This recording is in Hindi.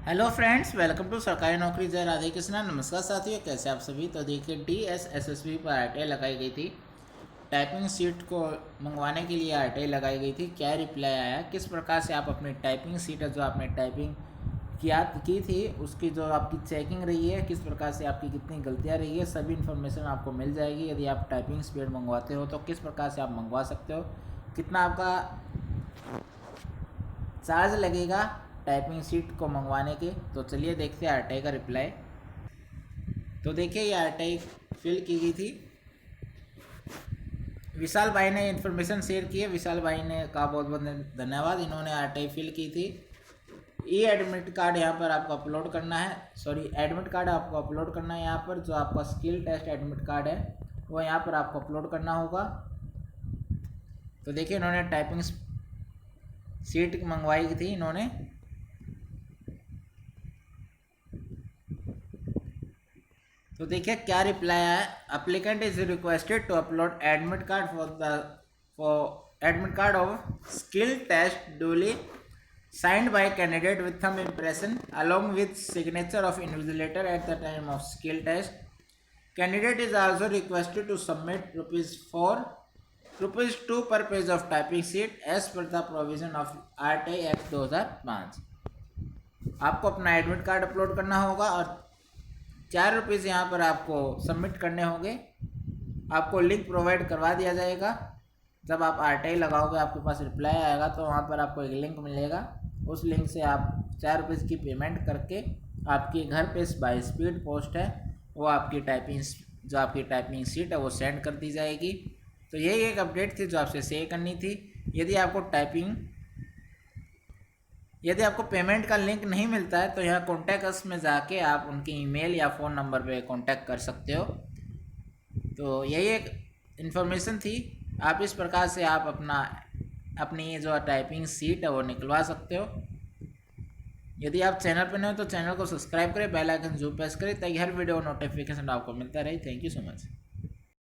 हेलो फ्रेंड्स, वेलकम टू सरकारी नौकरी जय राधे कृष्णा। नमस्कार साथियों, कैसे आप सभी। तो देखिए, DSSSB पर आरटीआई लगाई गई थी। टाइपिंग सीट को मंगवाने के लिए आरटीआई लगाई गई थी। क्या रिप्लाई आया, किस प्रकार से आप अपनी टाइपिंग सीट जो आपने टाइपिंग की थी उसकी जो आपकी चेकिंग रही है, किस प्रकार से आपकी कितनी गलतियाँ रही है, सभी इन्फॉर्मेशन आपको मिल जाएगी। यदि आप टाइपिंग स्पीड मंगवाते हो तो किस प्रकार से आप मंगवा सकते हो, कितना आपका चार्ज लगेगा टाइपिंग सीट को मंगवाने के। तो चलिए देखते हैं आरटीआई का रिप्लाई। तो देखिए, ये आरटीआई फिल की गई थी। विशाल भाई ने इन्फॉर्मेशन शेयर की है। विशाल भाई ने का बहुत बहुत धन्यवाद। इन्होंने आरटीआई फिल की थी। ई एडमिट कार्ड यहाँ पर आपको अपलोड करना है। एडमिट कार्ड आपको अपलोड करना है। यहाँ पर जो आपका स्किल टेस्ट एडमिट कार्ड है वो यहाँ पर आपको अपलोड करना होगा। तो देखिए, इन्होंने टाइपिंग सीट मंगवाई थी इन्होंने। तो देखिए क्या रिप्लाई है। Applicant is requested to upload admit card for admit card of skill test duly signed by candidate with thumb impression along with signature of invigilator at the time of skill test. Candidate is also requested to submit ₹2 per page of typing sheet as per the provision of RTI Act 2005। आपको अपना एडमिट कार्ड अपलोड करना होगा और ₹4 यहाँ पर आपको सबमिट करने होंगे। आपको लिंक प्रोवाइड करवा दिया जाएगा। जब आप आरटीआई लगाओगे आपके पास रिप्लाई आएगा तो वहाँ पर आपको एक लिंक मिलेगा। उस लिंक से आप ₹4 की पेमेंट करके आपके घर पे बाय स्पीड पोस्ट है वो आपकी टाइपिंग सीट है वो सेंड कर दी जाएगी। तो यही एक अपडेट थी जो आपसे शेयर करनी थी। यदि आपको पेमेंट का लिंक नहीं मिलता है तो यहाँ कॉन्टैक्ट अस में जाके आप उनके ईमेल या फ़ोन नंबर पे कांटेक्ट कर सकते हो। तो यही एक इन्फॉर्मेशन थी। आप इस प्रकार से आप अपनी जो टाइपिंग सीट है वो निकलवा सकते हो। यदि आप चैनल पर नए हो तो चैनल को सब्सक्राइब करें, बेल आइकन जरूर प्रेस करें ताकि हर वीडियो नोटिफिकेशन आपको मिलता रहे। Thank you so much.